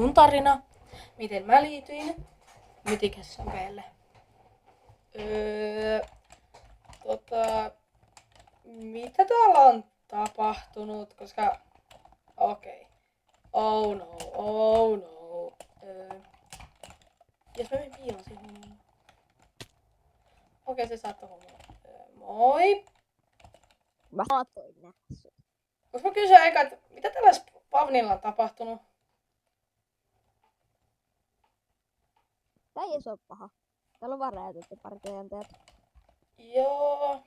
mun tarina, miten mä liityin Mytikässäpeelle. Mitä täällä on tapahtunut, koska okei. Oh no. Jos mä menen piiloon siihen. Okei, se saattaa huomata. Moi. Mä saatoin nähdä sut. Voinko mä kysyä eka, että mitä tällä Spavnilla on tapahtunut? Tää ei oo paha. Täällä on vaan räätytty partiojantajat. Joo,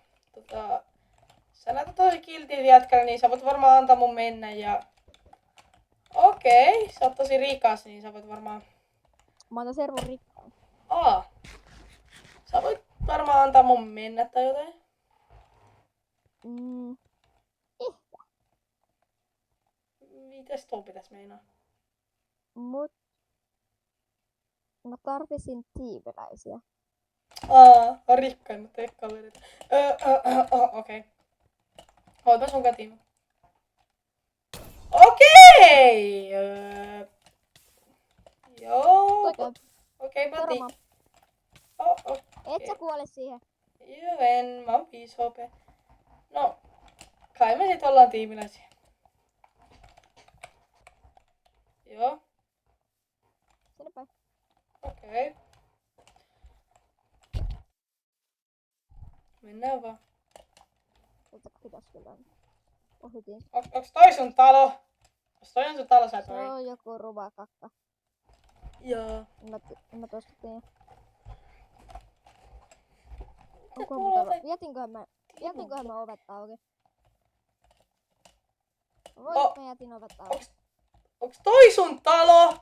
sä näytät tosi kiltiltä jätkällä, niin sä voit varmaan antaa mun mennä ja... Okei, sä oot tosi rikas, niin sä voit varmaan... Mä oon servun rikkaan. Sä voit varmaan antaa mun mennä tai jotain. Ehkä. Mites tuo pitäis meinaa? Mut... Mä tarvisin tiiviläisiä. On rikkaimmat teet kaverit. Okei. Ootpa sunkaan tiimi. Okei! Joo. Okei, pati. Et sä kuole siihen. Joo, mä oon 5 HP. No, kai me sit ollaan tiimiläisiä. Joo. Sinne päin. Okei. Mennään vaan. Pitäis kyllä. Ohitin. Onks toi sun talo? Jos toi on sun talo, sä et Se ole. on joku ruvakakka. Joo. En mä tosta tiedä. Jätinköhän mä ovet auki? Mä jätin ovet auki. Onks toi sun talo?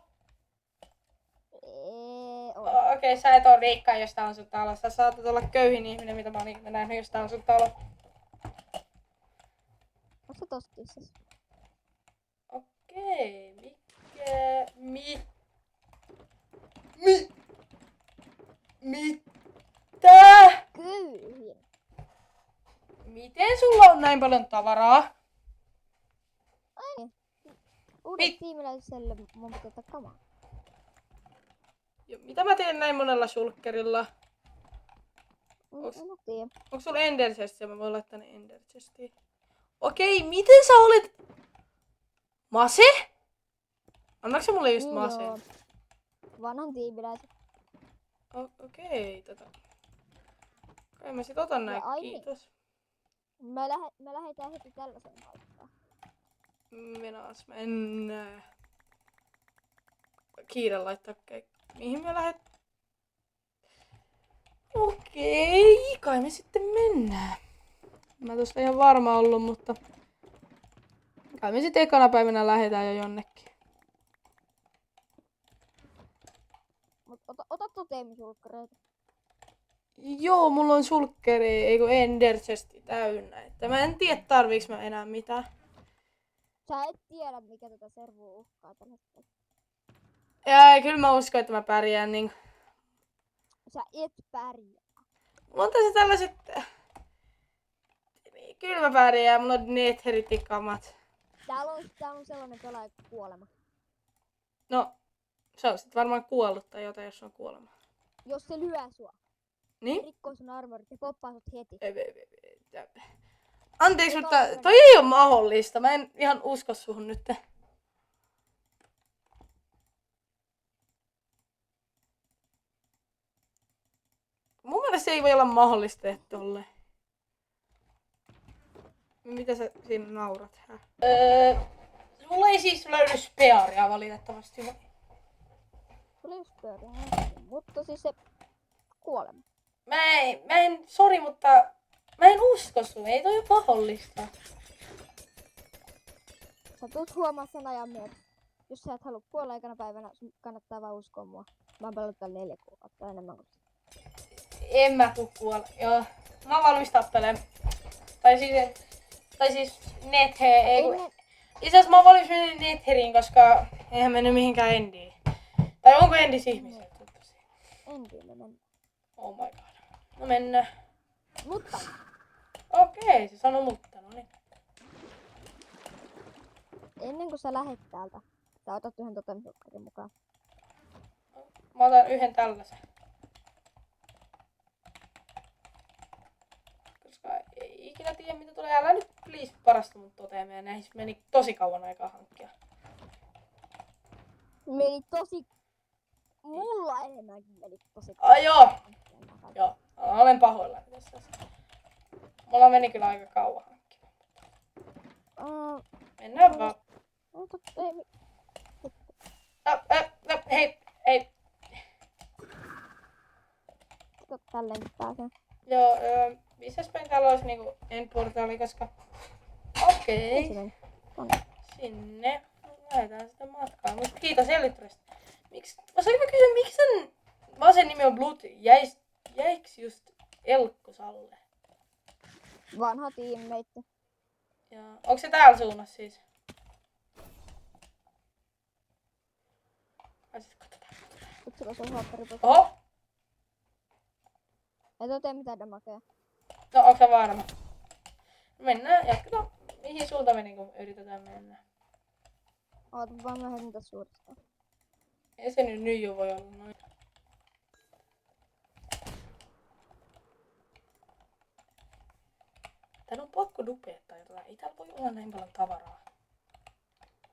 Okei. Sä et oo rikkaa, jos tää on sun talo. Sä saatat olla köyhin ihminen, mitä mä oon ikinä nähnyt, jos tää on sun talo. Onks sä tossa kissas? Okei, mitä? Köyhin. Miten sulla on näin paljon tavaraa? Uudet tiimiläiselle mun pitää ottaa kamaa. Mitä mä teen näin monella shulkkerilla? En tiedä. Onko sulla Ender Chestia? Mä voin laittaa ne Ender Chestiin. Okei, miten sä olet... Mase? Annaks sä mulle just Mase? Joo. Vanhan tiimiläisen. Okei, Kai mä sit otan näin, kiitos. Me lähdetään heti tällaiseen paikkaan. Mennään. Kiire laittaa mihin me lähet? Okei, kai me sitten mennään. Mä tosta ihan varma ollut, mutta... Kai me sitten ekana päivänä lähdetään jo jonnekin. Ota toteemisulkkareita. Joo, mulla on sulkkeri, Ender Chesti täynnä. Että mä en tiedä tarviiks mä enää mitään. Sä et tiedä mikä tätä servua uhkaa tällä hetkellä. Kyllä mä uskon, että mä pärjään niin. Sä et pärjää. Mulla on tässä tällaiset... Kyllä mä pärjään, mulla on netherity-kamat. Täällä on sellainen pelaaja kuolema. No, se on sit varmaan kuollut tai jotain, jos se on kuolema. Jos se lyö sua. Niin? Rikkoo sun armorit ja poppaa sut heti. Anteeksi, mutta toi ei oo mahdollista. Mä en ihan usko suhun nyt. Mun mielestä se ei voi olla mahdollista tehdä tolleen. Mitä sä siinä naurat? Mulla ei siis löydy spearia valitettavasti. Sulla ei spööriä, mutta siis se kuolema. Sori, mutta mä en usko sun, ei toi ole mahdollista. Sä tulet huomaa sen ajan myötä. Jos sä et halua kuolla aikana päivänä, sun kannattaa vaan uskoa mua. Mä oon pelannut täällä 4 kuukautta enemmän kuin... En mä tuu kuolla, joo. Mä oon valmis tappelemaan. Tai siis itse asiassa mä oon valmis mennä Netheriin, koska eihän mennyt mihinkään Endiin. Tai onko Endis ihmisiä? Endiin me mennään. Oh my god. No mennään. Mutta! Okei, se sanoo mutta, no niin. Ennen kuin sä lähet täältä, Sä otat yhden totemsukkarin mukaan. Mä otan yhden tällaisen. Koska ei ikinä tiedä mitä tulee. Älä nyt please parasta mun toteamia. Näissä meni tosi kauan aikaa hankkia. Meni tosi... Mulla enemmänkin meni tosi Ai joo! Joo, olen pahoillani tässä asiassa. Mulla meni kyllä aika kauan hankkia. Mennään vaan. Hei. Tälleen pääsen. Joo, missäs päin täällä olisi niinku endportaali, koska... Okei. Sinne. Lähdetään sitä matkaan. Mut kiitos Elytrasta. Osaanko mä kysyä, miksi sen vasen nimi on Blood? Jäiks just Elkkosalle? Vanha tiimmeitti. Ja onko se täällä suunnassa siis? Nyt sulla on hopperipus. Oho! Et tee mitään damakea. No onko sä varma? Mennään, jatketaan. Mihin suuntaan me niinku yritetään mennä? Oota vaan mä heitän tässä uudestaan. Ei se nyt jo voi olla noin. Täällä on pakko dupeettaa jotain. Ei täällä voi olla näin paljon tavaraa.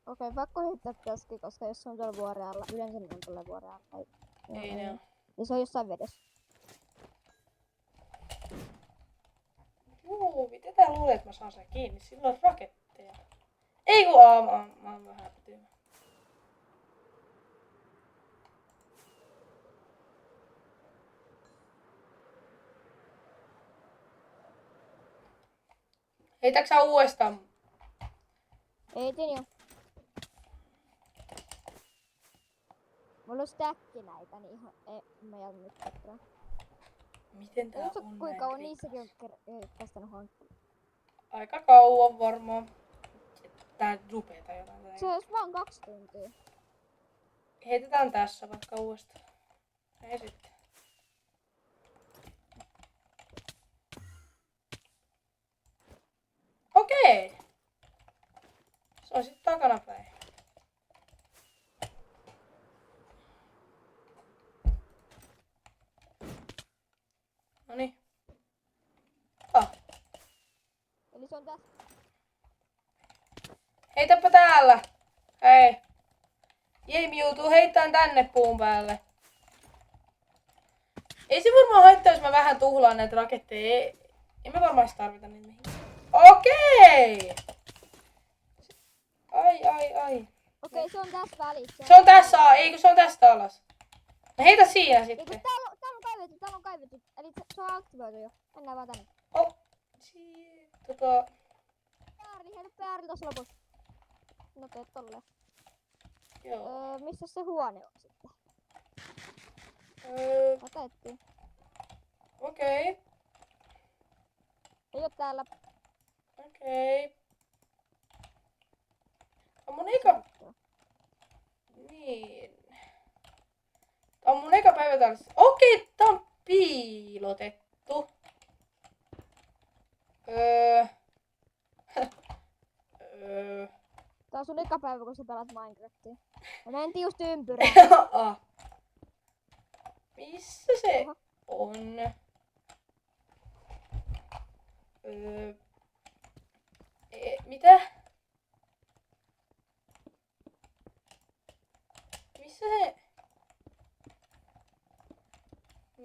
Okei, pakko heittää tässäkin, koska jos se on tuolla vuoren alla, yleensä ne on tuolla vuoren alla. Ei ne oo. Ja se on jossain vedessä. Juu, miten tää luulee, että mä saan sen kiinni? Sillä on raketteja. Ei kun mä oon vähän tyhmä. Heitäks sä uudestaan? Heitin jo. Mulla on stäkki näitä, niin ihan mä jätän nyt katsomaan. Miten tää Tiedätkö on kuinka kauan näin niissäkin on kestänyt hankkia? aika kauan varmaan. Tää dupeeta jotain. Se olisi vaan 2 tuntia. Heitetään tässä vaikka uudestaan. Ei sitten. Okei. Se on sitten takanapäin. Noniin. Eli se on tässä. Heitäpä täällä. Hei. Jamie joutuu heittämään tänne puun päälle. Ei se varmaan haittaa, jos mä vähän tuhlaan näitä raketteja. Ei me varmaan tarvita niitä mihin. Okei! Ai. Okei, se on tässä välissä. Se on tässä, ei kun se on tästä alas. No heitä siinä Ei kun sitten. täällä on kaivettu. Eli se on aktivoitu jo. Mennään vaan tänne. Oh. Pääri, heitä pääri tossa lopussa. No teet tolleen. Joo. Missä se huone on sitten? Ota ettiin. Okei. Ei oo täällä. Okei. On mun eka... Niin. Tää on mun eka päivä täällä. Okei, tää on piilotettu. Tää on sun eka päivä, kun sä pelaat Minecraftia. Ja mentiin just ympyrään. Missä se Oho. on? Mitä?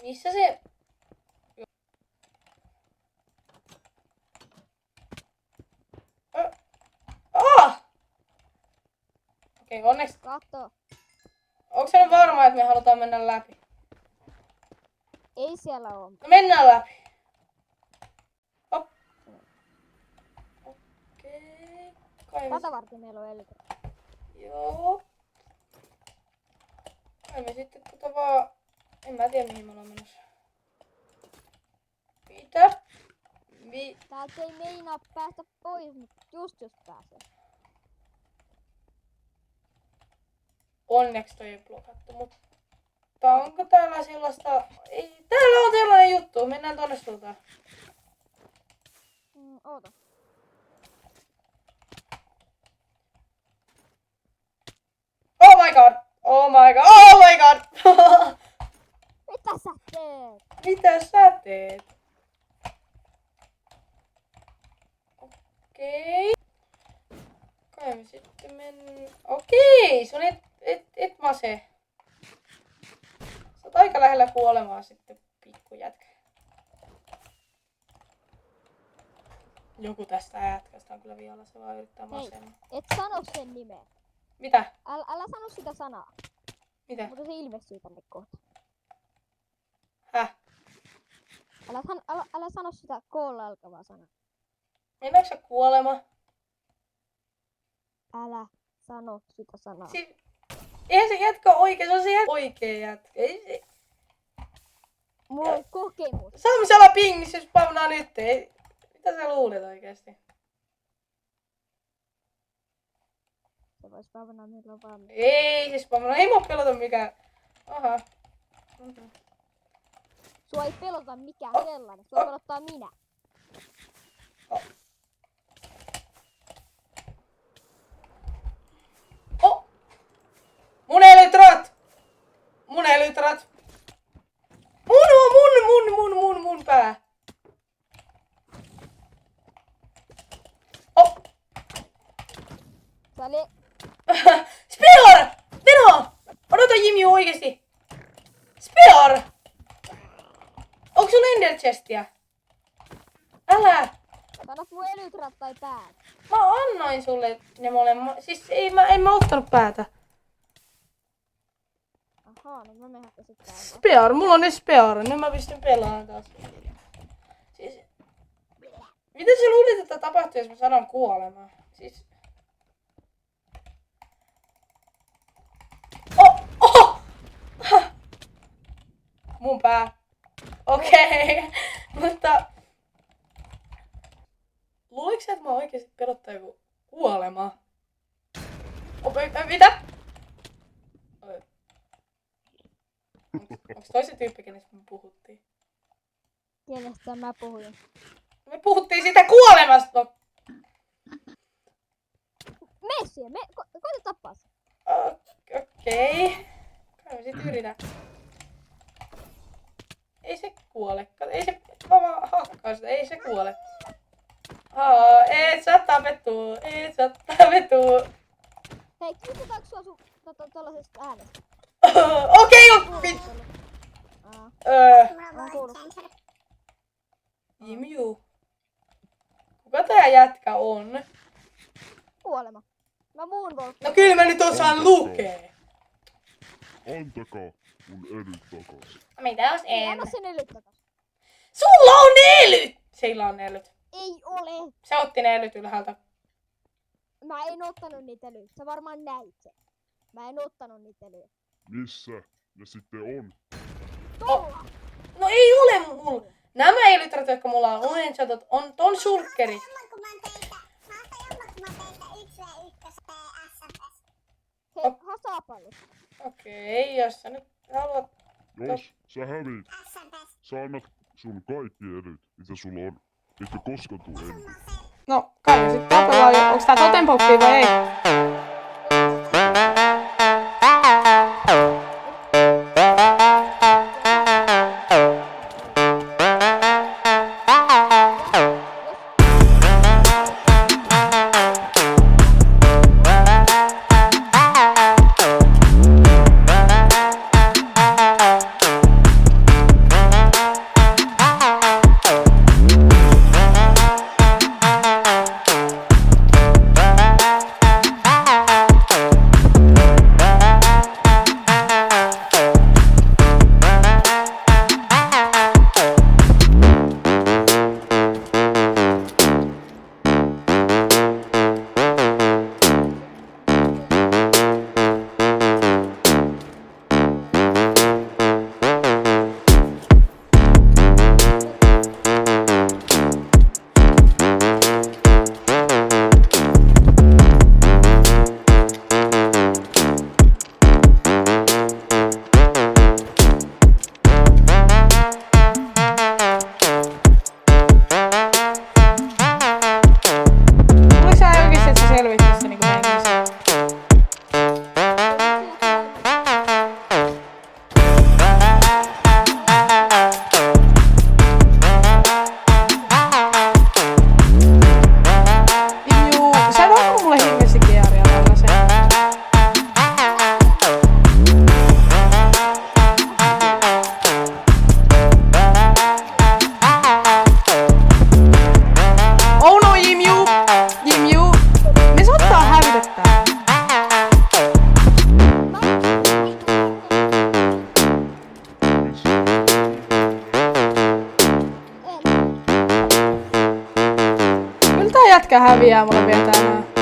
Missä se? Okei, onneksi. Katso. Onko se nyt varma, että me halutaan mennä läpi? Ei siellä oo. No mennään läpi. Hop. Okei. Kai me... Ratavarti meillä on Elytra. Joo. Kai me sitten vaan... En mä tiedä mihin me ollaan menossa. Mitä? Täältä ei meinaa päästä pois, mutta just pääsee. Onneksi toi ei blokattu, mutta onko täällä sellaista... Ei, täällä on sellainen juttu. Mennään tonne suuntaan. Oota. mitä sä teet? Okei. Kai me sitten okei, sun et mase. Sä oot aika lähellä kuolemaa sitten, pikkujätkä. Joku tästä jätkästä on kyllä vialla, se vaan yrittää masemaan. Et sano sen nimeä. Mitä? Älä sano sitä sanaa. Mitä? Mutta se ilmestyy tänne kohta. Häh? Älä sano sitä koolla alkavaa sanaa. Mennäänkö sä kuolema? Älä sano sitä sanaa. Eihän se jätkä oikein, se on se oikee jätkä. Ei se... Mulla on kokemus. Samsala ping, se spawnaa nyt. Ei... Mitä sä luulet oikeesti? Se vois spawnaa milloin vaan. Ei se spawnaa, ei mua pelota mikään. Aha. Sua ei pelota mikään sellainen, sua pelottaa minä. Mun elytrat! Mun pää! Oh! Sä oli... Spear! Teno! Odota Jimmy oikeesti! Spear! Onko sulla ender chestia? Älä! Sanot mun elytrat tai päät. Mä annoin sulle ne molemmat. Siis en mä ottanut päätä. Ahaa, no mä menen sitten Spear, mulla on ne spear. Nyt mä pystyn pelaamaan taas. Siis... Miten sä luulit, että tapahtuu, jos mä sanon kuolemaan? Siis... Mun pää. Okei. Mutta... Luuliko sä, että mä oikeesti pelottaa joku kuolema? Mitä? Onks toisen tyyppi, kenestä me puhuttiin? Kenestä mä puhuin? Me puhuttiin siitä kuolemasta! Mene siihen, koita tappaa se. Okei. Kai mä sit yritän. Ei se kuole. Ei se... Mä vaan hakkaan sitä. Ei se kuole. Et saa tapettua. Et saa tapettua. Hei, kysytäänkö sua sun tollasesta äänestä? Okei, Mä kuullut. Jimju. Kuka tää jätkä on? Kuolema. Mä moonwalk. No kyllä mä nyt osaan lukee. Antakaa mun elyt takas. Mitä jos Ei, en? anna sen elyt takas. Sulla on elyt! Seillä on elyt. Ei ole. Se otti ne elyt ylhäältä. Mä en ottanut niitä elyjä. Sä varmaan näit sen. Mä en ottanut niitä elyjä. Missä ne sitten on? Tuolla! No ei ole mulla. Nämä elytrat, jotka mulla on unenchatot, on ton sulkkeri. Hei, hasapallo. Okei, jos sä nyt haluat... Jos sä häviit, sä annat sun kaikki elyt, mitä sulla on. Etkä koskaan tuu enää. No, kai me sit tapellaan. Onks tää totempoppia vai ei? jätkä häviää mulle vielä tänään.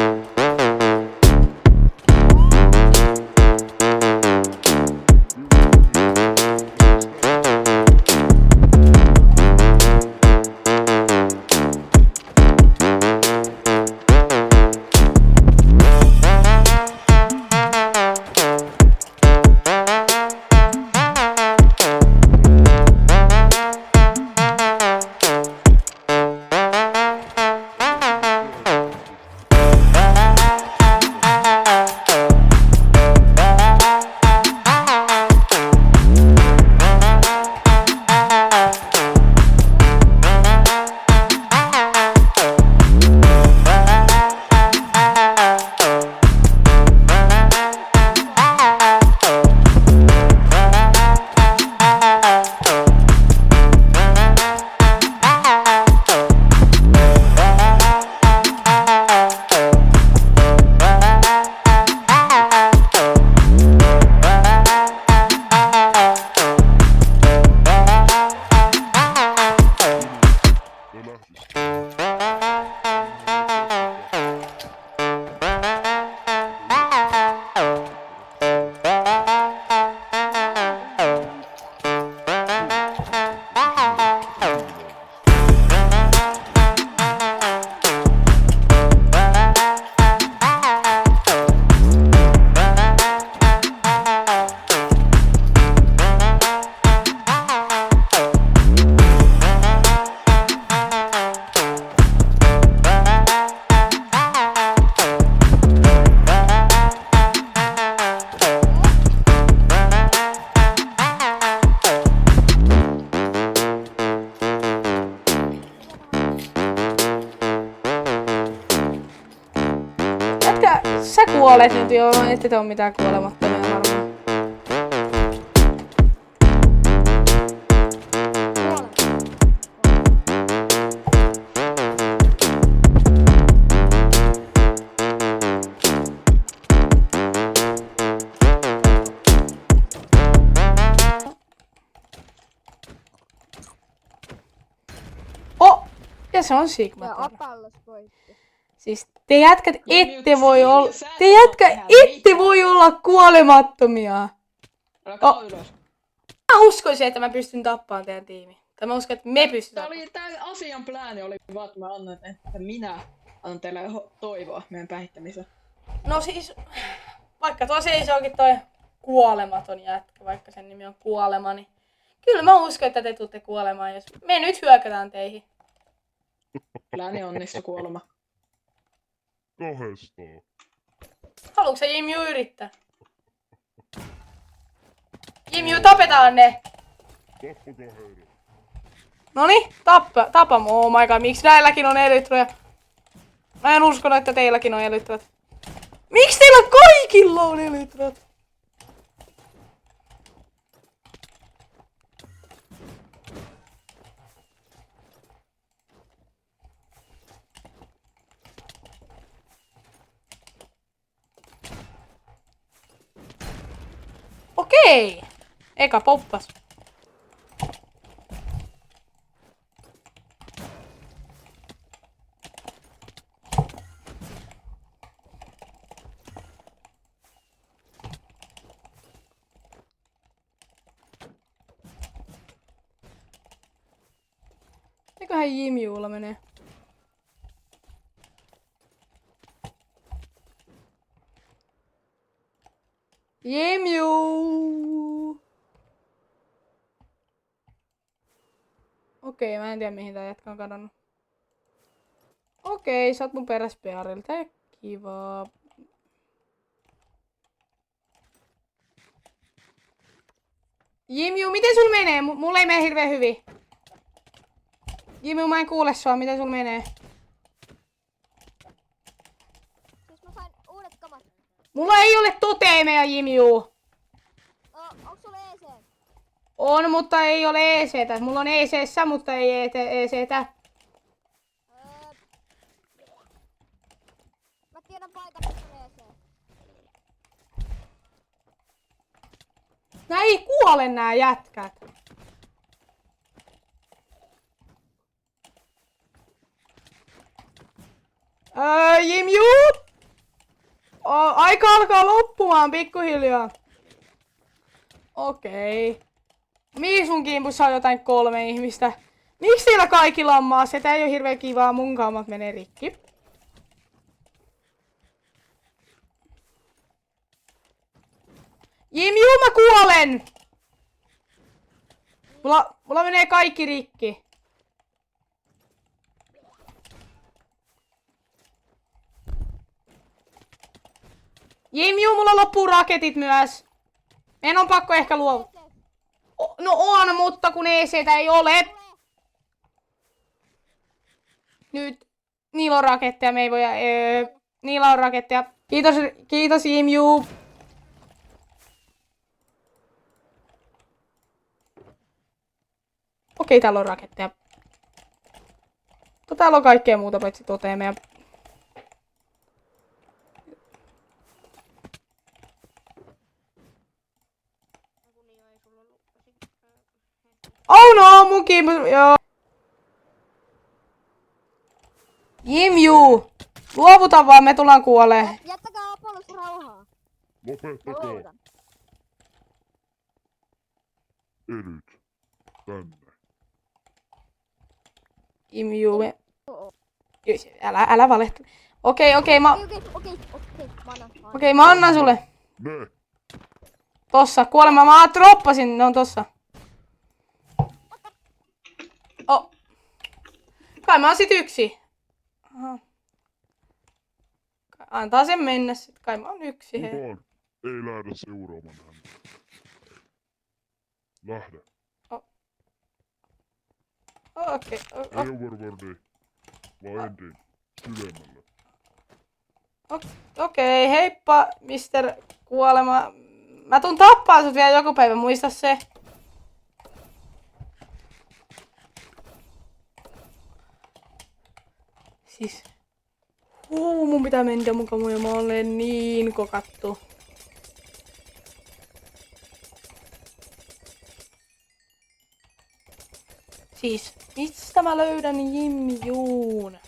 Sä kuolet nyt jo, ette te oo mitään kuolemattomia varmaan. Oh! Ja se on Sigma. Ja Apallos voitti. Siis te jätkät ette voi olla... Te jätkät ette voi olla kuolemattomia! Älä ylös. Mä uskoisin, että mä pystyn tappaamaan teidän tiimi. Tai mä uskon, että me pystytään. Tää asian plääni oli vaan, että mä annan, että minä annan teille toivoa meidän päihittämiseen. No siis... Vaikka tuo seisookin toi kuolematon jätkä, vaikka sen nimi on Kuolema, niin... Kyllä mä uskon, että te tuutte kuolemaan, jos me nyt hyökätään teihin. Plääni onnistu kuolema. Kahdestaan. Haluatko sä Jimmy yrittää? Jimmy, tapetaan ne! Tappakaa heidät. Noni, tapa mu. Oh my god, miksi näilläkin on elytroja? Mä en uskonut, että teilläkin on elytrot. Miksi teillä kaikilla on elytrot? Okei! Eka poppas. Eiköhän Jimjuulla menee. Jimju! Okei, mä en tiedä mihin tää jätkä on kadonnut. Okei, sä oot mun peräspearilta. Kiva. Jimju, miten sul menee? Mulla ei mene hirveen hyvin. Jimju, mä en kuule sua. Miten sul menee? Siis mä sain uudet kamat. Mulla ei ole toteemeja, Jimju. Onks sulla EC? On, mutta ei ole ECtä. Mulla on ECssä, mutta ei ECtä. Mä tiedän paikan, missä on EC. Nää ei kuole nää jätkät. Jimju! Aika alkaa loppumaan pikkuhiljaa. Okei. Miksi sun kimpussa on jotain 3 ihmistä? Miksi siellä kaikilla on maassa? Tää ei oo hirveän kivaa, mun kammat menee rikki. Jimju, mä kuolen! Mulla menee kaikki rikki. Jimju, mulla loppuu raketit myös. Meidän on pakko ehkä luovuttaa. No on, mutta kun EC:tä ei ole. Nyt. Niillä on raketteja, me ei voi... niillä on raketteja. Kiitos Jimju. Okei, täällä on raketteja. Täällä on kaikkea muuta paitsi toteemeja. Oh no, mun kimpus, joo. Jimju! Luovuta vaan, me tullaan kuolee. Jättäkää Apollos rauhaa. Lopettakaa. Luovutan. Edyt. Tänne. Jimju, me... Älä valehtele. Okei, mä annan sulle. Ne. Tossa, kuolema, mä droppasin, ne on tossa. Oh. Kai mä oon sit yksi. Aha. Antaa sen mennä sit, kai mä oon yksi. Hei. Kukaan ei lähde seuraamaan häntä. Lähde. Okei. Ei overwordi. Vaan endin. Syvemmälle. Okei, heippa, Mr. Kuolema. Mä tuun tappaa sut vielä joku päivä, muista se. Siis... mun pitää mennä mukaan ja mä olen niin kokattu. Siis, mistä mä löydän Jimjuun?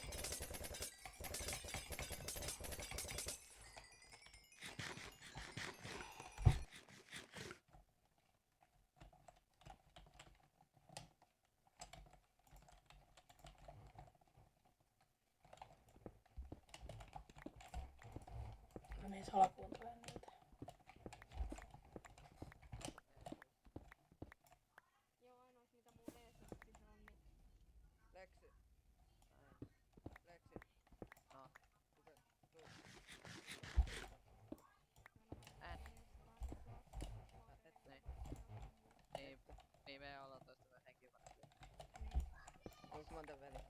Mä menen salakuuntelemaan niitä. Niin me ollaan toista henkiä vastaan. Onko monta väliä?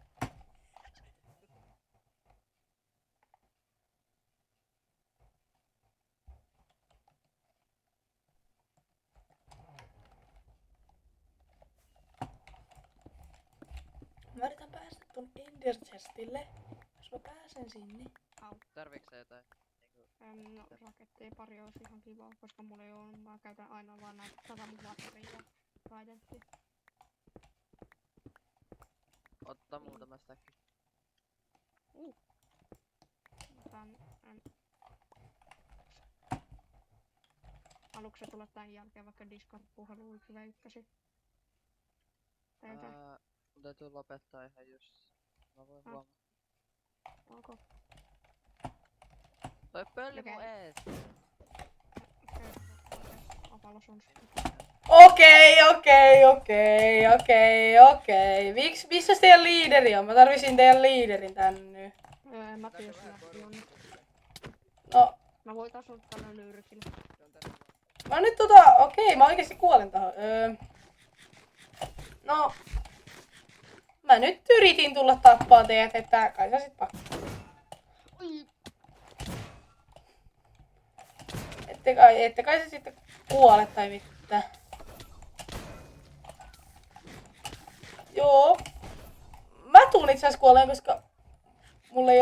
Mä yritän päästä ton Ender Chestille. Jos mä pääsen sinne. Tarviiks sä jotain? No raketteja pari olisi ihan kivaa, koska mulla ei ole, mä käytän aina vaan näitä 100 bateria ja raidentti. Ottaa muutama stäkki. Haluatko sä tulla tän jälkeen vaikka Discord-puheluun 1v1? Teiltä? Mun täytyy lopettaa ihan just. Mä voin huomata. Okay. Toi pölli mun Okei. ees! Apollos on Okei. Missä teidän liideri on? Mä tarvisin teidän liiderin tänne. Matias lähti on. No, Mä voin taas ottaa noin lyyrikille. mä nyt okei, mä oikeesti kuolen tohon. No, mä nyt yritin tulla tappaa teidät, että kai sä sit pakko. Ette kai sä sitten kuole tai mitään. Joo. Mä tuun itse asiassa kuoleen, koska mulla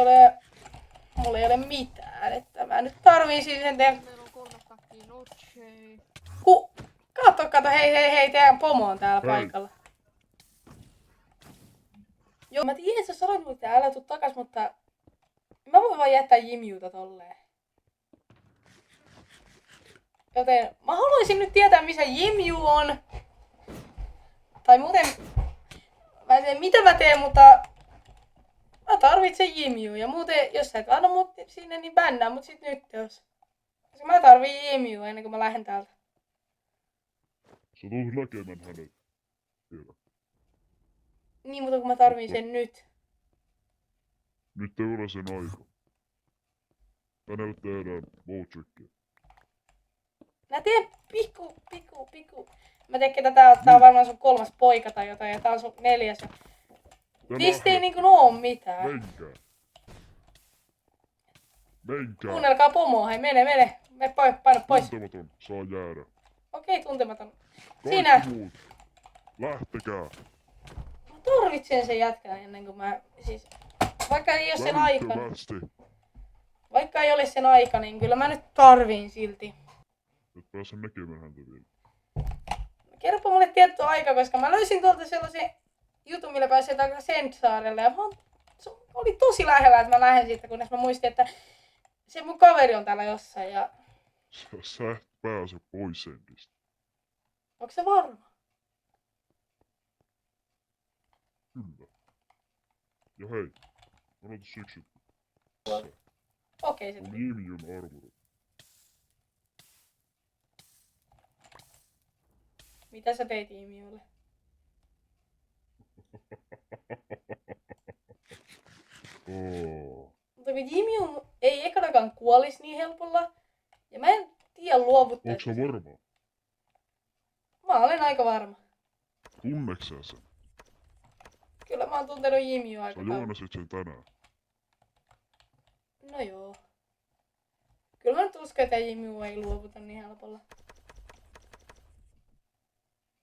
ei ole mitään, että mä nyt tarviisin sen teidän... Meillä on 3 takkiä notchei. Kato, hei, teidän pomo on täällä Hei. paikalla. Joo, mä tiedän, että sä sanoit mulle, että älä tuu takas, mutta... Mä voin vaan jättää Jimiuta tolleen. Joten mä haluaisin nyt tietää, missä Jimiu on. Tai muuten... Mä en tiedä mitä mä teen, mutta... Mä tarvitsen Jimiu. Ja muuten, jos sä et anna mut sinne, niin bännää mut sit nyt jos. Koska mä tarviin Jimiu ennen kuin mä lähden täältä. Sä tulet näkemään hänet. Tiedä. Niin, mutta kun mä tarviin sen nyt. Nyt ei ole sen aika. Hänelle tehdään vouchekkiä. Mä teen pikku. Mä tiedän, ketä tää on varmaan sun 3. poika tai jotain, ja tää on sun 4. Niistä ei niinku oo mitään. Menkää. Menkää. Kuunnelkaa pomoa, hei mene. Me paina pois. Tuntematon saa jäädä. Okei, tuntematon. Kaikki Siinä. muut. Lähtekää. Mä tarvitsen sen jätkän ennen kuin mä siis... Vaikka ei oo sen aika, Välittömästi. vaikka ei ole sen aika, niin kyllä mä nyt tarviin silti. Et pääse näkemään häntä vielä. Kerropa mulle tietty aika, koska mä löysin tuolta sellaisen jutun, millä pääsee takaisin Sendsaarelle. Ja se oli tosi lähellä, että mä lähden siitä, kunnes mä muistin, että se mun kaveri on täällä jossain. Ja Sä et pääse pois Sendistä. onko se varma? Kyllä. Ja hei. Odota syksy. Okei, se On tuli. Jimion armori. Mitä sä teit Jimiulle? Oh. Mutta kun Jimiu ei ekanakaan kuolis niin helpolla. Ja mä en tiedä luovuttaa. Onko sä varma? Mä olen aika varma. Tunneeko sä sen? Kyllä mä oon tuntenut Jimiu aika Sä kauan. joonasit sen tänään. No joo. Kyllä mä nyt uskon, että Jimiu ei luovuta niin helpolla.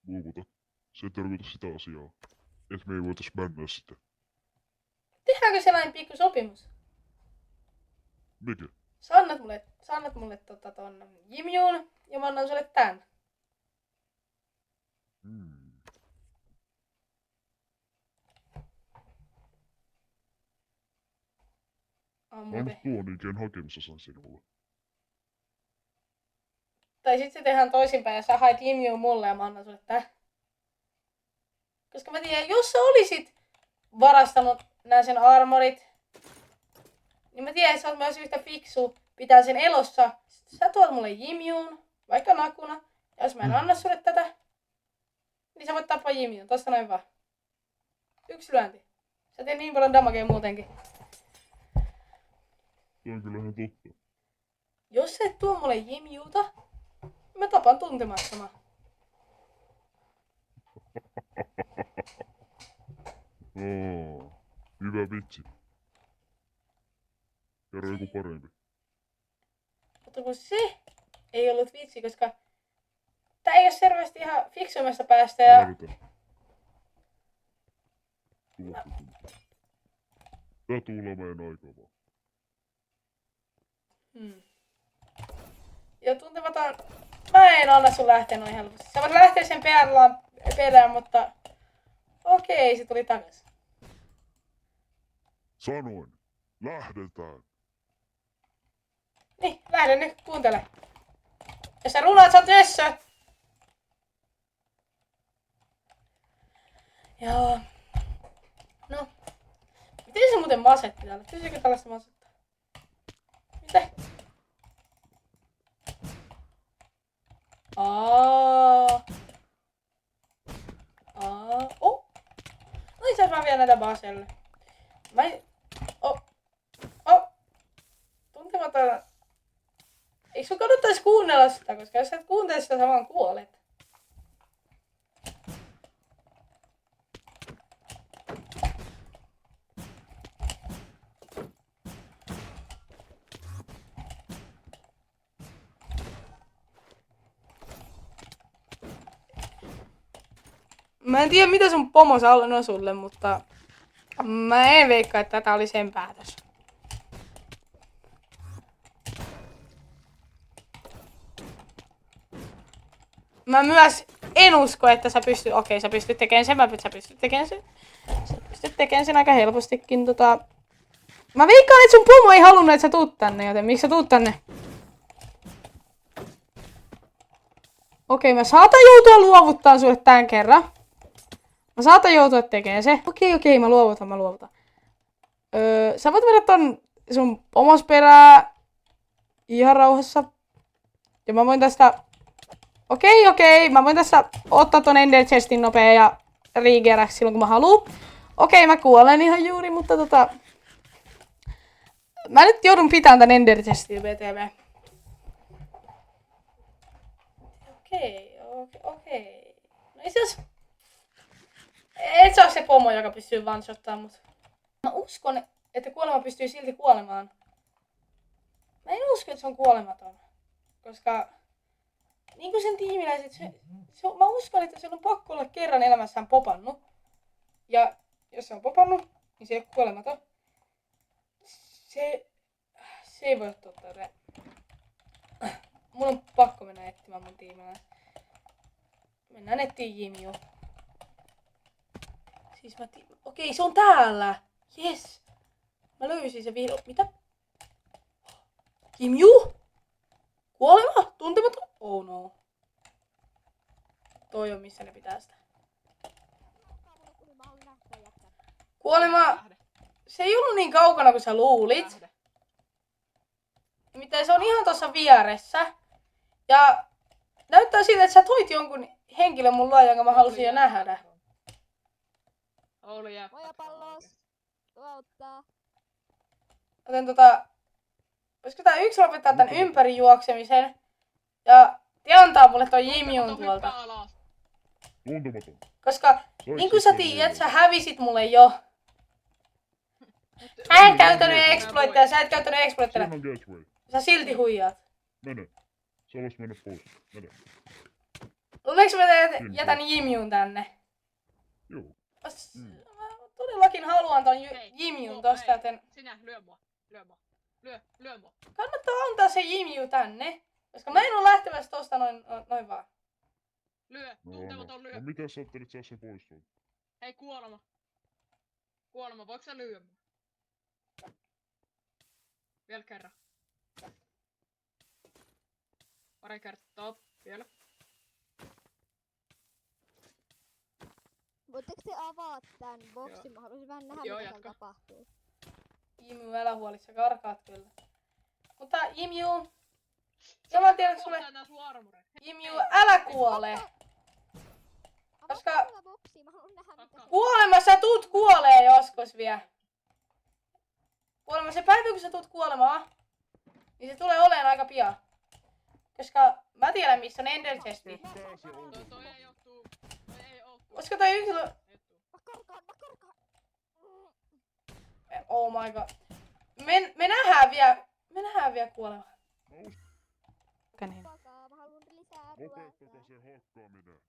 Luovuta. Se ei tarkoita sitä asiaa. Et me ei voitais bännää sitä. Tehdäänkö sellainen pikku sopimus? Mikä? Sä annat mulle ton Jimiun ja mä annan sulle tän. On Anna muuten. tuon, niin ken hakemassa sain sinulle. Tai sit se tehdään toisinpäin ja sä haet Jimiun mulle ja mä annan sulle tän. Koska mä tiedän, jos sä olisit varastanut nää sen armorit, niin mä tiedän, että sä oot myös yhtä fiksu pitää sen elossa. Sä tuot mulle Jimiun, vaikka nakuna. Ja jos mä en anna sulle tätä, niin sä voit tappaa Jimiun. Tosta noin vaan. Yksi lyönti. Sä teet niin paljon damagea muutenkin. Se on kyllä ihan totta. Jos sä et tuo mulle Jimiuta, mä tapan tuntemattoman. Hyvä vitsi. Kerro joku parempi. Mutta kun se ei ollut vitsi, koska tää ei oo selvästi ihan fiksuimmasta päästä ja... Lähdetään. Tää tuulee meidän aikaa vaan. Ja tuntematon... Mä en anna sun lähteä noin helposti. Sä voit lähteä sen perään, mutta... Okei, se tuli takas. Sanoin. Lähdetään. Niin, lähde nyt, kuuntele. Jos sä runaat, sä oot nössö. Joo. No. Miten se muuten masetti täällä? Pystyisikö tällaista masettaa? Mitä? Oh. No itse asiassa mä vien näitä Baselle. Tuntematon. Eikö sun kannattais kuunnella sitä, koska jos sä et kuuntele sitä, sä vaan kuolet. Mä en tiedä mitä sun pomo sanoi sulle, mutta mä en veikkaa, että tätä oli sen päätös. Mä myös en usko, että sä pystyt... Okei, sä pystyt tekemään sen, sä pystyt tekemään sen aika helpostikin. Mä veikkaan, että sun pomo ei halunnut, että sä tuut tänne, joten miksi sä tuut tänne? Okei, mä saatan joutua luovuttaa sulle tän kerran. Mä saatan joutua tekemään se. Okei, mä luovutan. Sä voit mennä ton sun pomos perää ihan rauhassa. Ja mä voin tästä... Okei, mä voin tästä ottaa ton Ender Chestin nopea ja rigeräksi silloin kun mä haluun. Okei, mä kuolen ihan juuri, mutta mä nyt joudun pitämään tän Ender Chestin BTV. Okei. No itse asiassa... Et sä oo se pomo, joka pystyy one-shottamaan mut. Mä uskon, että kuolema pystyy silti kuolemaan. Mä en usko, että se on kuolematon. Koska... Niin kuin sen tiimiläiset, mä uskon, että se on pakko olla kerran elämässään popannut. Ja jos se on popannut, niin se ei ole kuolematon. Se ei voi olla totta. Mun on pakko mennä etsimään mun tiimiläistä. Mennään etsiin Jimju. Siis okei, se on täällä! Yes! Mä löysin se vihdoin. Mitä? Jimju? Kuolema? Tuntematon? Oh no. Toi on missä ne pitää sitä. Kuolema... Se ei ollut niin kaukana kuin sä luulit. Nimittäin se on ihan tuossa vieressä. Ja näyttää siltä, että sä toit jonkun henkilön mun luo, jonka mä halusin jo nähdä. Oulu jää. Moja pallos. Auttaa. Joten voisiko tää yksi lopettaa tän ympäri juoksemisen? Ja te antaa mulle toi Jimjun tuolta. Tuntematon. Koska niin kuin sä tiedät, sä hävisit mulle jo. Mä en käytänyt exploitteja, sä et käytänyt exploitteja. Siinä on gateway. Sä silti huijaat. Mene. Sä vois mennä pois. Mene. Luuleeko mä jätän Jimjun tänne? Joo. Mä todellakin haluan ton Jimjun tosta, joten Sinä, lyö mua. Lyö mua. kannattaa antaa se Jimju tänne. Koska mä en oo lähtemässä tosta noin vaan. Lyö. No, Tuntematon lyö. no mitä sä ajattelit saa sen pois tuolta? Hei, kuolema. Voiko sä lyö mua? Vielä kerran. Pari kertaa. Vielä. Voitteko te avaa tän boksin? Mä haluaisin vähän nähdä, Joo, mitä täällä jatka. tapahtuu. Jimju, älä huoli, sä karkaat kyllä. Mutta Jimju... Ja mä tiedän sulle... Jimju, älä kuole! Koska- Avaa tää boksi, mä haluan nähdä, mitä se Kuolema, sä tuut kuolee joskus vielä. Kuolema, se päivä kun sä tuut kuolemaan, niin se tulee oleen aika pian. Koska mä tiedän missä on Ender Chesti. Pääse Oulu. Toi ei oo tuu. Koska toi yksilö... Mä karkaan! Oh my god. Me nähdään vielä kuolema. Takaa, mä haluan lisää Lopettakaa se hakkaaminen.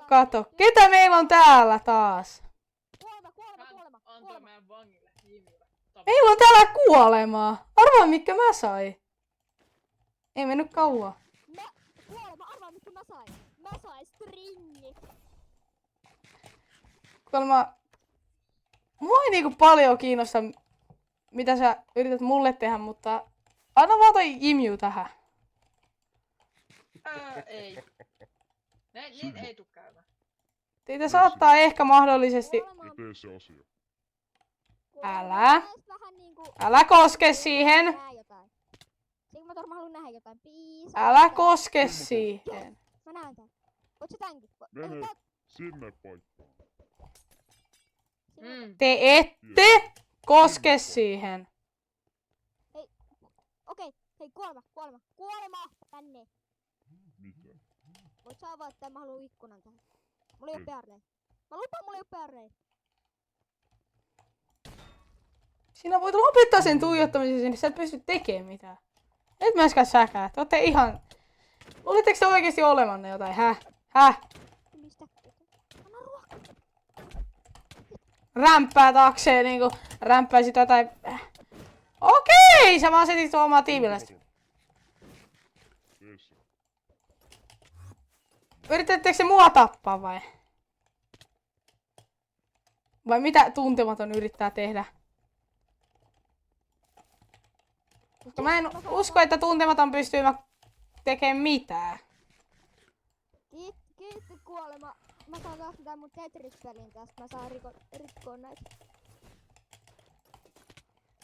Kato. Ketä meillä on täällä taas? Kuolema! Antoi meidän vangille. Jimille. Meillä on täällä kuolemaa. Arvaa mikä mä sain. Ei mennyt kauan. Kuolema, arvaa mitä mä sain. Mä sain stringit. Kuolema... Mua ei niinku paljon kiinnosta, mitä sä yrität mulle tehdä, mutta... Anna vaan toi Jimju tähän. Ei. Niin ei tuu käymään. Teitä saattaa ehkä mahdollisesti... Kuolema Ja on... tee se asia. Älä. Vähän niinku... Älä koske siihen. Näe jotain. Sigmator, mä haluan nähdä jotain. Piisa. Älä koske siihen. Mä näen tän. Voit sä tänkin? Mene sinne paikkaan. Te ette koske siihen. Okei, hei kuolema! Tänne. Mitä? Voit sä avaa tän, mä haluan ikkunan tähän. Mulla ei oo pearreja. Mä lupaan, mulla ei oo pearreja. Sinä voit lopettaa sen tuijottamisen, niin sä et pysty tekemään mitään. Et myöskään säkää. Te ootte ihan... Luulitteko te oikeesti olevanne jotain? Häh? Mistä? Anna ruokaa. Rämpää taakseen niinku... Rämppäisit jotain... Okei! Sä vaan asetit tuon omaa tiimilästä. Tee se. Yritettekö se mua tappaa vai? Vai mitä tuntematon yrittää tehdä? Mutta mä en usko, että tuntematon pystyy tekemään mitään. Kiitti kuolema. Mä saan taas tää mun Tetris-pelin tästä. Mä saan rikkoa näitä.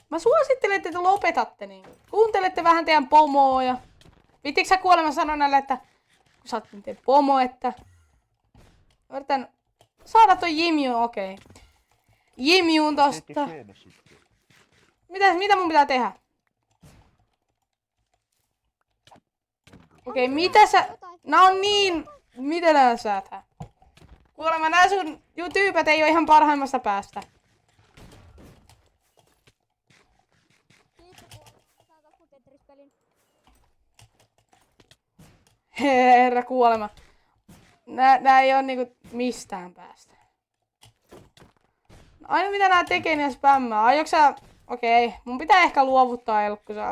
Mä suosittelen, että te lopetatte niin. Kuuntelette vähän teidän pomoa ja... Vittikö sä kuolema sanoa näille, että... Kun sä oot teidän pomo, että... Yritän saada toi Jimmy, okei. Jimmy tosta. Saamassa sitten. Mitä mun pitää tehdä? Okei, mitä sä... Nää on niin... Mitä nää säätää? Kuulemma nää sun tyypät ei oo ihan parhaimmasta päästä. Kiitti kuolema. Mä saan taas mun Tetris-pelin. Herra kuolema. Nää ei oo niinku mistään päästä. Aina mitä nää tekee, niin spämmää. Aiotko sä... Okei, mun pitää ehkä luovuttaa Elkkusa.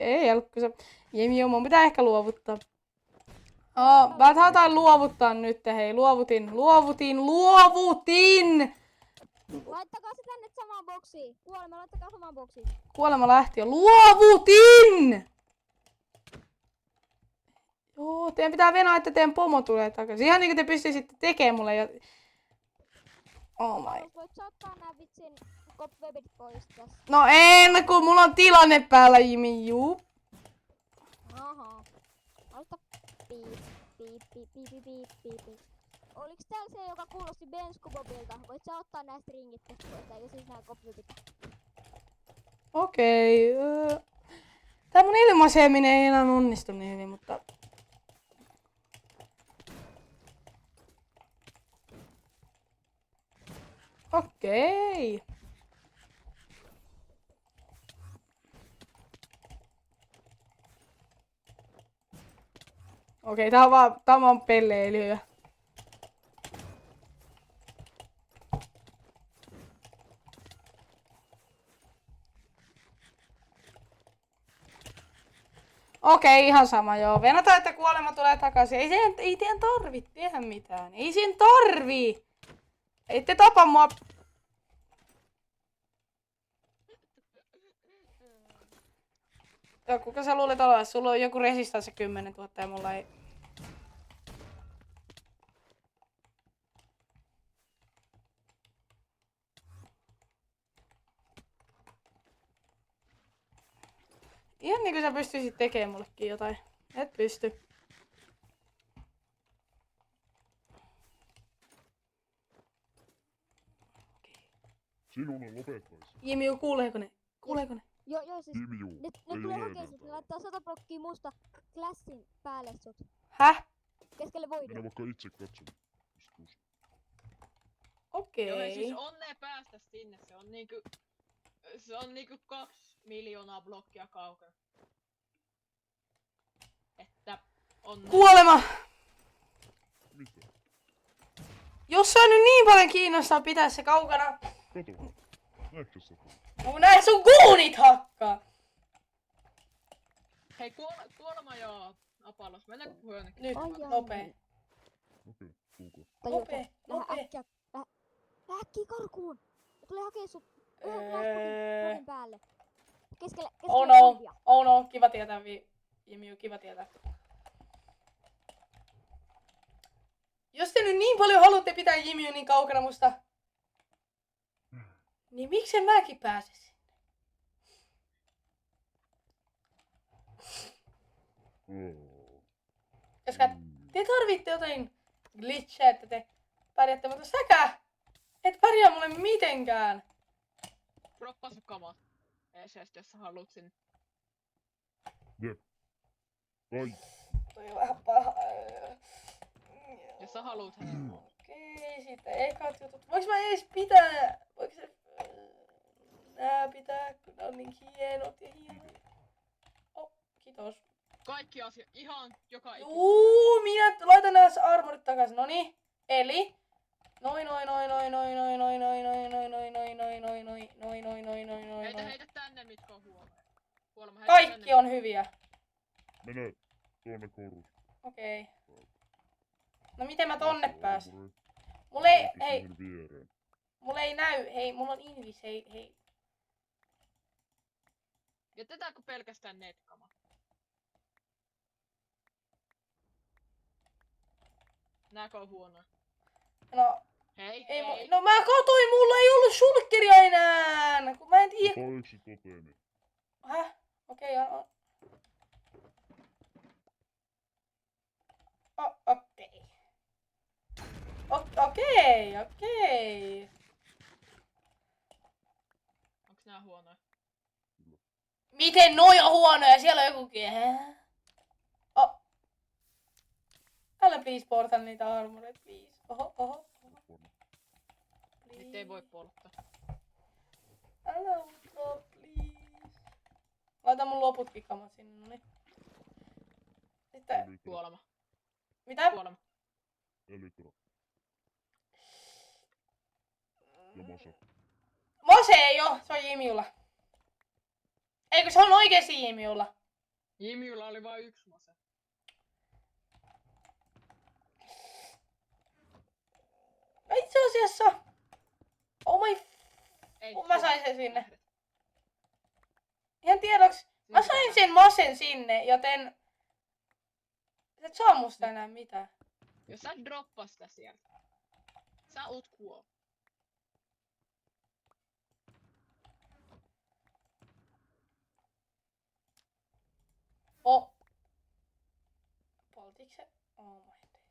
Ei Elkkusa. Jimmy, mun pitää ehkä luovuttaa. Mä haluan luovuttaa nyt, hei. Luovutin! Laittakaa se tänne samaan boksiin. Kuolema, laittakaa samaan boksiin. Kuolema lähti jo. Luovutin! Joo, teidän pitää venaa, että teidän pomo tulee takaisin. Ihan niinku te pystyisitte tekemään mulle jo... Oh my. Voit sä ottaa nää vitsin cobwebit pois tästä? No en, kun mulla on tilanne päällä, Jimmy. Juu. Ahaa. Aloita piip. Oliks täällä se, joka kuulosti Benskubobilta? Voit sä ottaa nää stringit tästä pois, eikä siis nää cobwebit? Okei. Tää mun ilmaiseminen ei enää onnistu niin hyvin, mutta... Okei. Okei, tää on vaan pelleilyä. Okei, ihan sama joo. Venataan, että kuolema tulee takaisin. Ei teidän tarvitse tehdä mitään. Ei siihen tarvii. Ette tapa mua. Joo, kuka sä luulet olevan? Sulla on joku resistanssi 10 000 ja mulla ei. Ihan niin kuin sä pystyisit tekemään mullekin jotain. Et pysty. Sinun on lopettaisi. Jimmy, kuuleeko ne? Kuuleeko ne? Joo siis. Kimju, Ne ei tulee ole hakee sut, ne laittaa 100 blokkia musta klassin päälle sut. Häh? Keskelle voidia. Mennä vaikka itse katsomaan. Joskus. Okei. Joo, ja siis onnea päästä sinne. Se on niinku 2 miljoonaa blokkia kaukana. Että onnea. Kuolema! Mitä? Jos sä nyt niin paljon kiinnostaa pitää se kaukana. Kato. Näetkö sä? No näin sun kuunit hakkaa! Hei, kuolema ja Apalos, mennäänkö puhua jonnekin? Nyt, Ai jaa. nopee. Okei, kuulkaa. Nopee, Lähä nopee. äkkiä. Lähä äkkiä karkuun. Ne tulee hakee sut. Blogin päälle. Keskelle Oh voidia. no, oh no, kiva tietää Jimmy, kiva tietää. Jos te nyt niin paljon haluatte pitää Jimmy niin kaukana musta, niin miksen mäkin pääsisin? Koska te tarvitte jotain glitchejä, että te pärjäätte, mutta säkään et pärjää mulle mitenkään. Droppaa sun kamat. ECS, jos sä haluut sinne. Jep. Kai. Toi on vähän paha. Jos sä haluut hänen. Okei, sitten ekat jutut. Voinko mä edes pitää? Voinko se... Nää pitää, kun ne on niin hienot ja hienot. Oh, kiitos. Kaikki asiat, ihan joka ikinen. Minä laitan nää armorit takaisin. Noniin. Eli... Heitä tänne, mitkä on huolema. Kaikki on hyviä. Mene tuonne koruun. Okei. No miten mä tonne pääsen? Mulla ei, hei, Siihen viereen. mulla ei näy, hei, mulla on invis, hei. Jätetäänkö pelkästään netkama? Nääkö on huono? No, Hei, ei hei. no mä katoin, mulla ei ollut sulkkeria enää. Kun mä en tiedä. Ota yksi toteemi. Häh? Okei, on. Okei. Okei. Onks nää huonoja? Miten noi on huonoja? Siellä on jokukin. Oh. Älä please porta niitä armoreita, please. Oho. Niitä ei voi polttaa. Älä ottaa, please. Laita mun loputkin kamat sinne, noniin. Sitten, Kuolema. mitä? Kuolema. Elytra. Ja Masa. Mose ei oo, se on Jimiulla. Eikö se on oikeesti Jimiulla? Jimiulla oli vain yksi mase. Itse asiassa. Oh my... Ei, Mä sain sen sinne. lähdet. Ihan tiedoks. Mä Sinne sain pitää sen Masen sinne, joten... Et saa musta enää mitään. Jos sä droppas sitä sieltä, sä oot kuollut. Oh. Poltiks se? Oh my days.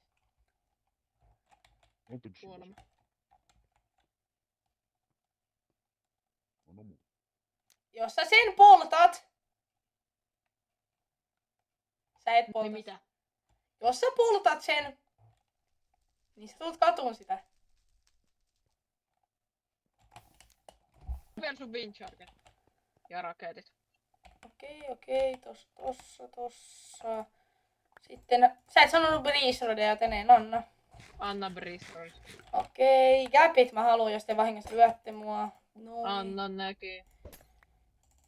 Anteeksi. Kuolema. Anna muu. Jos sä sen poltat... Sä et polta. Niin mitä? Jos sä poltat sen... Niin sä tulet katuun sitä. Vielä sun windcharget. Ja raketit. Okei, tossa. Sitten... Sä et sanonut Breeze Rodea, joten en anna. Anna Bristol. Okei, gapit mä haluan, jos te vahingossa lyötte mua. Noin. Anna näkee.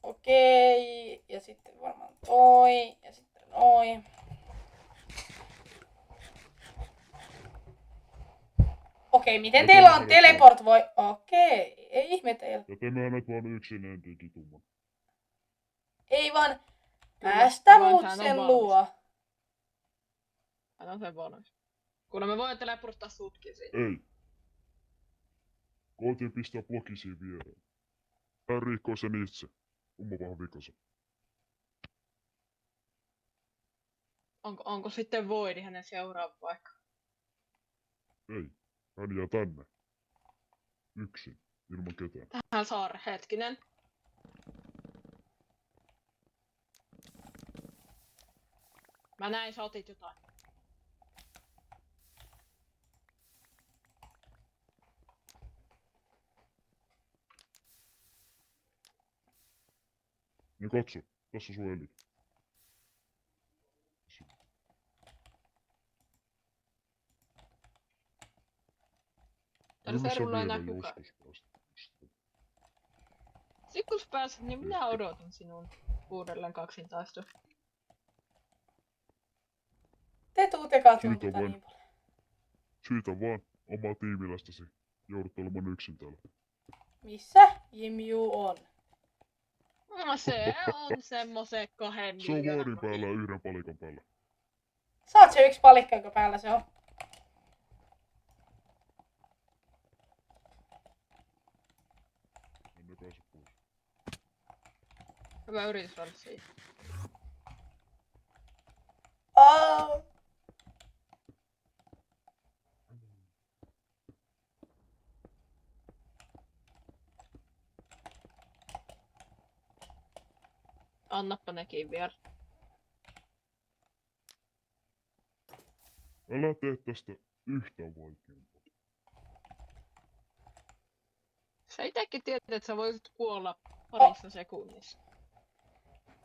Okei, ja sitten varmaan toi, ja sitten noin. Okei, miten Ja teillä on teleport. teleport voi... Okei, ei ihme teillä. Ja te myönnät vaan yksin entikitumman. Ei vaan Kyllä, päästä vaan mut hän on sen valmis. luo. Hän on sen valmis. Kuule me voin teleporttaa sutkin siitä. Ei. Koitin pistää blokin siihen viereen. Hän rikkoi sen itse. Oma vähän vikansa. Onko sitten Voidi hänen seuraava paikka? Ei. Hän jää tänne. Yksin. Ilman ketään. Tähän saare, hetkinen. Mä näin, sä otit jotain. Niin katso. Tässä on sun eli. Täällä Serulla ei näy kukaan. joskus päästä. Sitten kun sä pääset, niin minä odotin sinun uudelleen kaksintaistua. Te tuutte katuun Siitä tota voin. niin paljon. Syytä vaan omaa tiimilästäsi. Joudut olemaan yksin täällä. Missä Jimju on? No se on semmoset 2 Se on miljoonan Voidin päällä ja yhden palikan päällä. Saat se yksi palikka, jonka päällä se on. En ne pääse pois. Hyvä yritys olla siitä. Oh. Annappa nekin vielä. Älä tee tästä yhtään vaikeampaa. Sä itekin tiedät, että sä voisit kuolla parissa sekunnissa.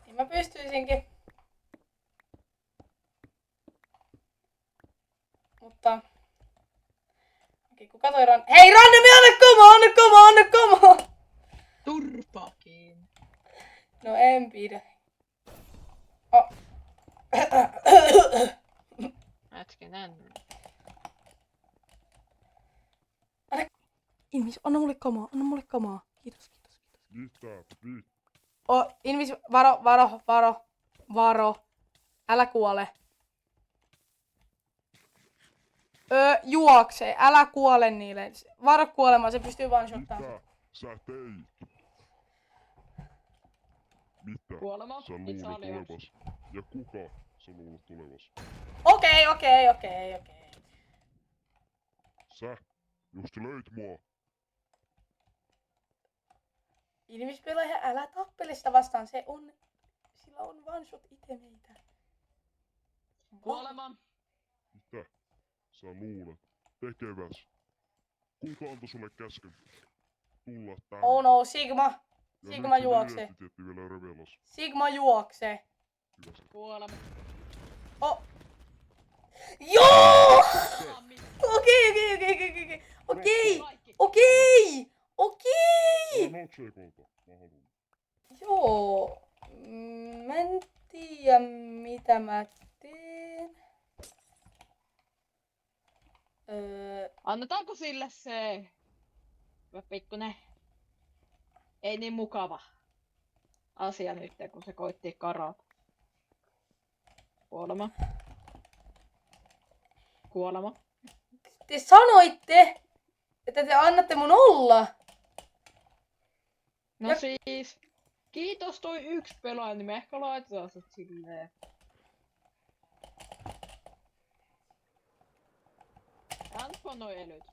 Niin mä pystyisinkin. Mutta... Okei, kun katsoin Hei Randemi, anna koma! Turpakin. No en pidä. Oh. Hetkinen. Ihmis, anna mulle kamaa. Kiitos. Mitä? Invis, varo. Älä kuole. Juokse, älä kuole niille. Varo kuolemaan, se pystyy one-shottaamaan. Mitä sä teit? Mitä Kuolema. sä It's luulet aliens. tulevas? Ja kuka sä luulet tulevas? Okei. Sä just löit mua. Ilmispelaaja, älä tappele sitä vastaan. Sillä on one shot itemeitä. Kuolema. Mitä sä luulet tekeväs? Kuka antoi sulle käskyn tulla tänne? Oh no, Sigma. Ja Sigma nyt se juoksee. identiteetti vielä revelas. Sigma juoksee. Hyvä se. Kuolema. Oh. Joo! Aami. Okei. Kaikki. Anna Tsekolta. Mä haluun. Joo. Mä en tiedä mitä mä teen. Annetaanko sille se pikkunen ei niin mukava asia nyt, kun se koitti karata. Kuolema. Te sanoitte, että te annatte mun olla. No Ja- siis, kiitos toi yksi pelaaja, niin me ehkä laitetaan sit silleen. Antko noi elyt?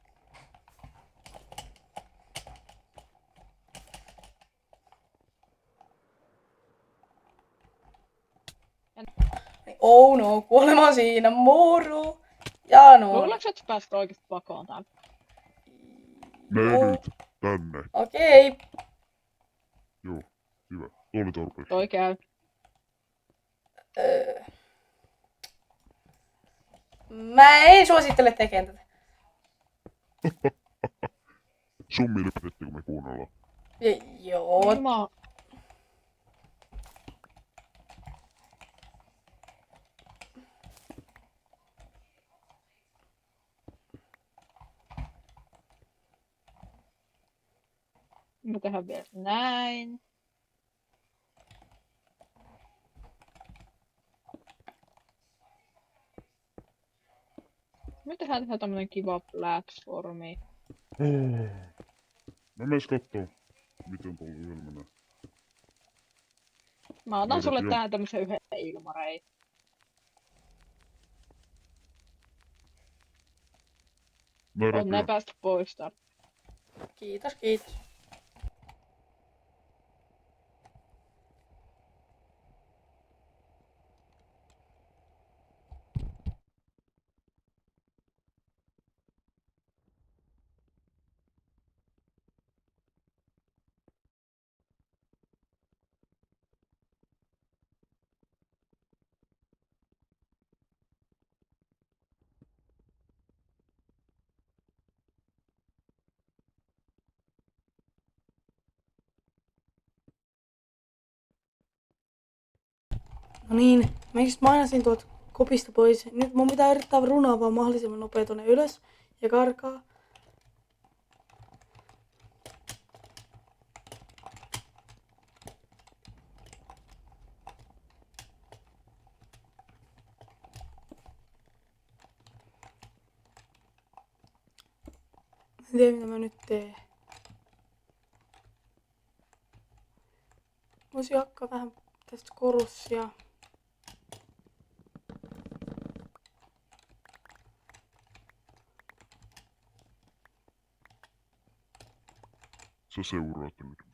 Oh no, kuolema siinä, moro. Ja no. Luuleeko, että sä pääsit oikeesti pakoon tän? Ne elyt tänne. Okei. Joo, hyvä. Tuo oli tarpeeksi. Toi käy. Mä en suosittele tekemään tätä. Sun mielipidetti, kun me kuunnellaan. Joo. Mä... Mä tehdään vielä näin. Me tehdään tämmönen kiva platformi. Mä menes kattoo, miten tuolla yhdellä menee. Mä otan sulle Joo. tähän tämmösen yhden ilmarei. Nähdään On ne päästä pois täältä. Kiitos. No niin, mä mainasin tuolta kopista pois. Nyt mun pitää yrittää runaa vaan mahdollisimman nopea tonne ylös ja karkaa. En tiedä mitä mä nyt teen. Voisin hakkaa vähän tästä korussia. Sä seuraat nyt.